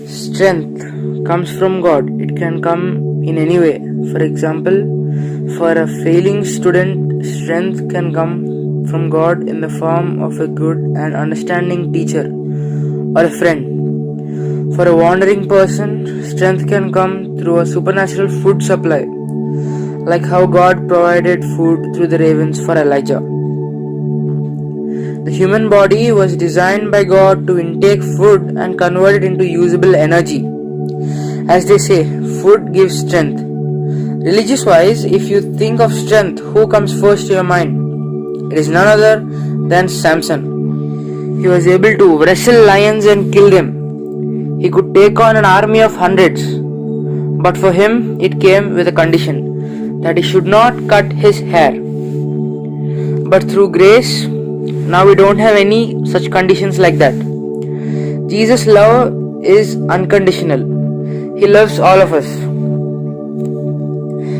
Strength comes from God. It can come in any way. For example, for a failing student, strength can come from God in the form of a good and understanding teacher or a friend. For a wandering person, strength can come through a supernatural food supply, like how God provided food through the ravens for Elijah. The human body was designed by God to intake food and convert it into usable energy. As they say, food gives strength. Religious wise, if you think of strength, who comes first to your mind? It is none other than Samson. He was able to wrestle lions and kill them. He could take on an army of hundreds. But for him, it came with a condition that he should not cut his hair. But through grace, now we don't have any such conditions like that. Jesus' love is unconditional. He loves all of us.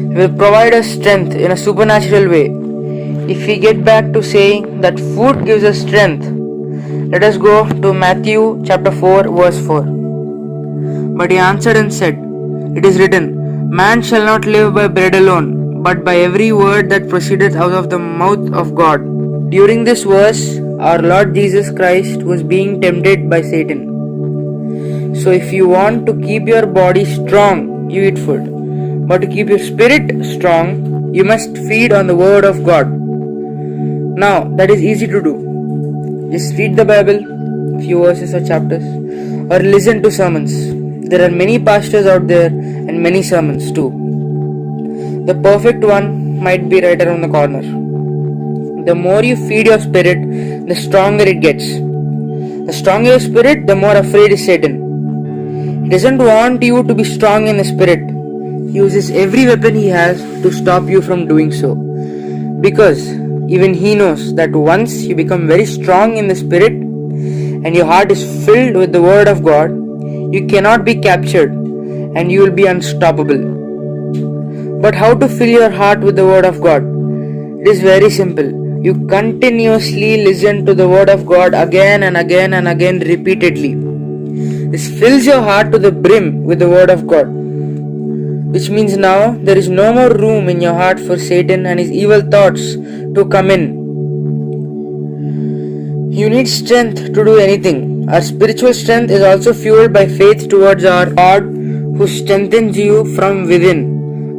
He will provide us strength in a supernatural way. If we get back to saying that food gives us strength, let us go to Matthew chapter 4 verse 4. But he answered and said, "It is written, Man shall not live by bread alone, but by every word that proceedeth out of the mouth of God." During this verse, our Lord Jesus Christ was being tempted by Satan. So if you want to keep your body strong, you eat food. But to keep your spirit strong, you must feed on the word of God. Now, that is easy to do. Just read the Bible, few verses or chapters, or listen to sermons. There are many pastors out there and many sermons too. The perfect one might be right around the corner. The more you feed your spirit, the stronger it gets. The stronger your spirit, the more afraid is Satan. He doesn't want you to be strong in the spirit. He uses every weapon he has to stop you from doing so. Because even he knows that once you become very strong in the spirit and your heart is filled with the word of God, you cannot be captured and you will be unstoppable. But how to fill your heart with the word of God? It is very simple. You continuously listen to the word of God again and again and again repeatedly. This fills your heart to the brim with the word of God, which means now there is no more room in your heart for Satan and his evil thoughts to come in. You need strength to do anything. Our spiritual strength is also fueled by faith towards our God who strengthens you from within.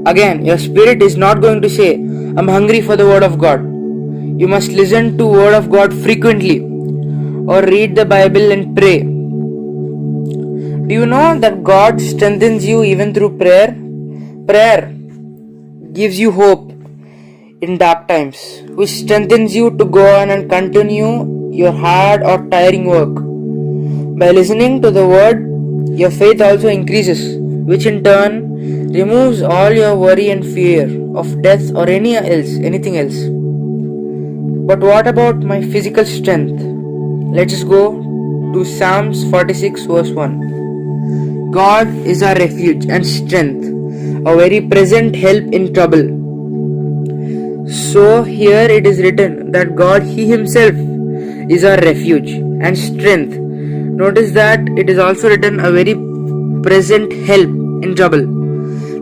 Again, your spirit is not going to say, "I'm hungry for the word of God." You must listen to word of God frequently or read the Bible and pray. Do you know that God strengthens you even through prayer? Prayer gives you hope in dark times, which strengthens you to go on and continue your hard or tiring work. By listening to the word, your faith also increases, which in turn removes all your worry and fear of death or anything else. But what about my physical strength? Let us go to Psalms 46 verse 1. God is our refuge and strength, a very present help in trouble. So here it is written that God He Himself is our refuge and strength. Notice that it is also written a very present help in trouble.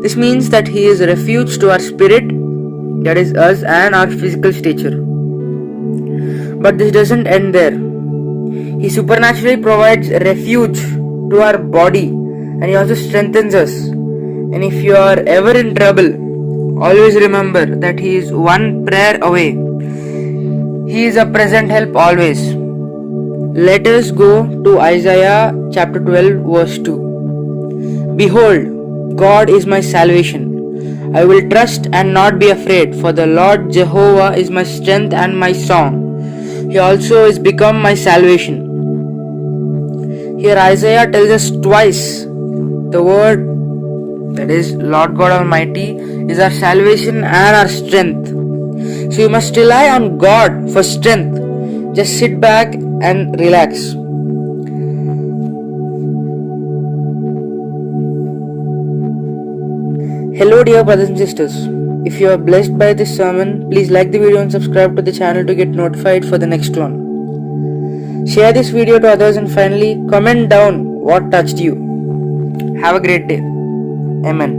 This means that He is a refuge to our spirit, that is us, and our physical stature. But this doesn't end there. He supernaturally provides refuge to our body and He also strengthens us. And if you are ever in trouble, always remember that He is one prayer away. He is a present help always. Let us go to Isaiah chapter 12 verse 2. Behold, God is my salvation. I will trust and not be afraid, for the Lord Jehovah is my strength and my song. He also is become my salvation. Here Isaiah tells us twice the word, that is Lord God Almighty, is our salvation and our strength. So you must rely on God for strength. Just sit back and relax. Hello dear brothers and sisters. If you are blessed by this sermon, please like the video and subscribe to the channel to get notified for the next one. Share this video to others and finally comment down what touched you. Have a great day. Amen.